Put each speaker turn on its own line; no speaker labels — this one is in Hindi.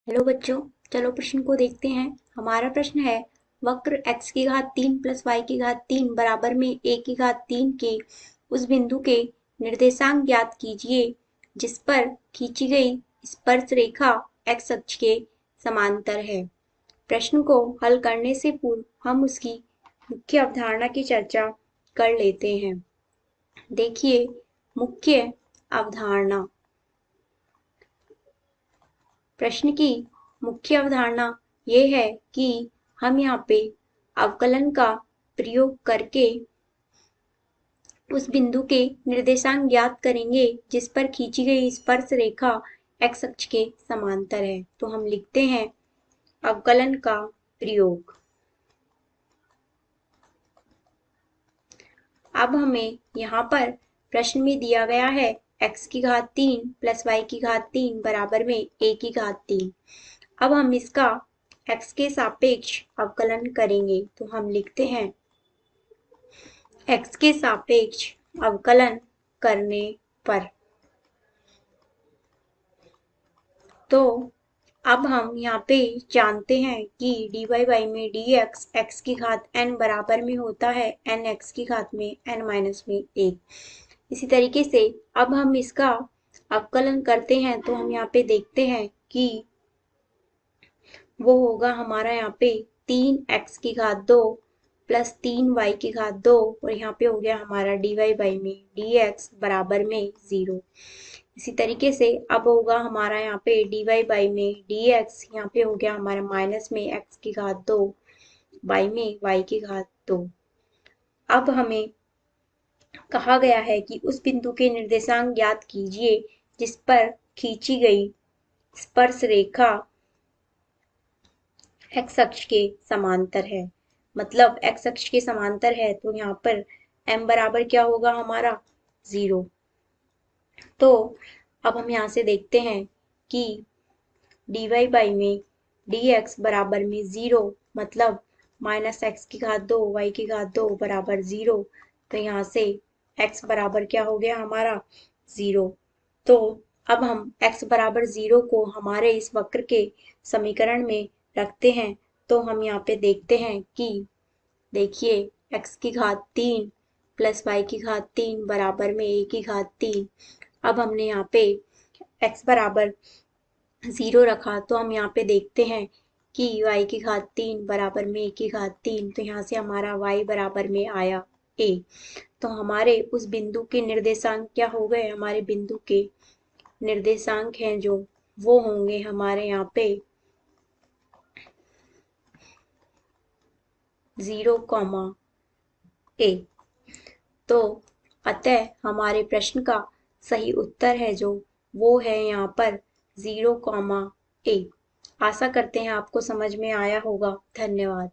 हेलो बच्चों, चलो प्रश्न को देखते हैं। हमारा प्रश्न है वक्र x की घात 3 प्लस y की घात 3 बराबर में a की घात 3 के उस बिंदु के निर्देशांक ज्ञात कीजिए जिस पर खींची गई स्पर्श रेखा x अक्ष के समांतर है। प्रश्न को हल करने से पूर्व हम उसकी मुख्य अवधारणा की चर्चा कर लेते हैं। देखिए, मुख्य अवधारणा। प्रश्न की मुख्य अवधारणा ये है कि हम यहाँ पे अवकलन का प्रयोग करके उस बिंदु के निर्देशांक ज्ञात करेंगे जिस पर खींची गई स्पर्श रेखा x अक्ष के समांतर है। तो हम लिखते हैं अवकलन का प्रयोग। अब हमें यहाँ पर प्रश्न में दिया गया है x की घात 3 प्लस y की घात 3 बराबर में a की घात 3। अब हम इसका x के सापेक्ष अवकलन करेंगे। तो हम लिखते हैं x के सापेक्ष अवकलन करने पर। तो अब हम यहाँ पे जानते हैं कि dy में dx x की घात n बराबर में होता है n x की घात में n माइनस में 1। इसी तरीके से अब हम इसका अवकलन करते हैं तो हम यहाँ पे देखते हैं कि वो होगा हमारा यहाँ पे 3x की घात 2 प्लस 3y की घात 2 और यहाँ पे हो गया हमारा dy में dx बराबर में 0। इसी तरीके से अब होगा हमारा यहाँ पे dy में dx, यहाँ पे हो गया हमारा माइनस में x की घात 2 y में y की घात 2। अब हमें कहा गया है कि उस बिंदु के निर्देशांक ज्ञात कीजिए जिस पर खींची गई स्पर्श रेखा x अक्ष के समांतर है। मतलब x अक्ष के समांतर है तो यहाँ पर m बराबर क्या होगा हमारा 0। तो अब हम यहाँ से देखते हैं कि dy में dx बराबर में 0 मतलब माइनस x की घात 2 y की घात 2 बराबर 0। तो यहाँ से x बराबर क्या हो गया हमारा 0। तो अब हम x बराबर 0 को हमारे इस वक्र के समीकरण में रखते हैं। तो हम यहाँ पे देखते हैं कि देखिए x की घात 3 प्लस y की घात 3 बराबर में a की घात 3। अब हमने यहाँ पे x बराबर 0 रखा तो हम यहाँ पे देखते हैं कि y की घात 3 बराबर में a की घात 3। तो यहाँ से हमारा y बराबर में आया a। तो हमारे उस बिंदु के निर्देशांक क्या हो गए, हमारे बिंदु के निर्देशांक हैं जो वो होंगे हमारे यहाँ पे 0, a। तो अतः हमारे प्रश्न का सही उत्तर है जो वो है यहाँ पर 0, a। आशा करते हैं आपको समझ में आया होगा। धन्यवाद।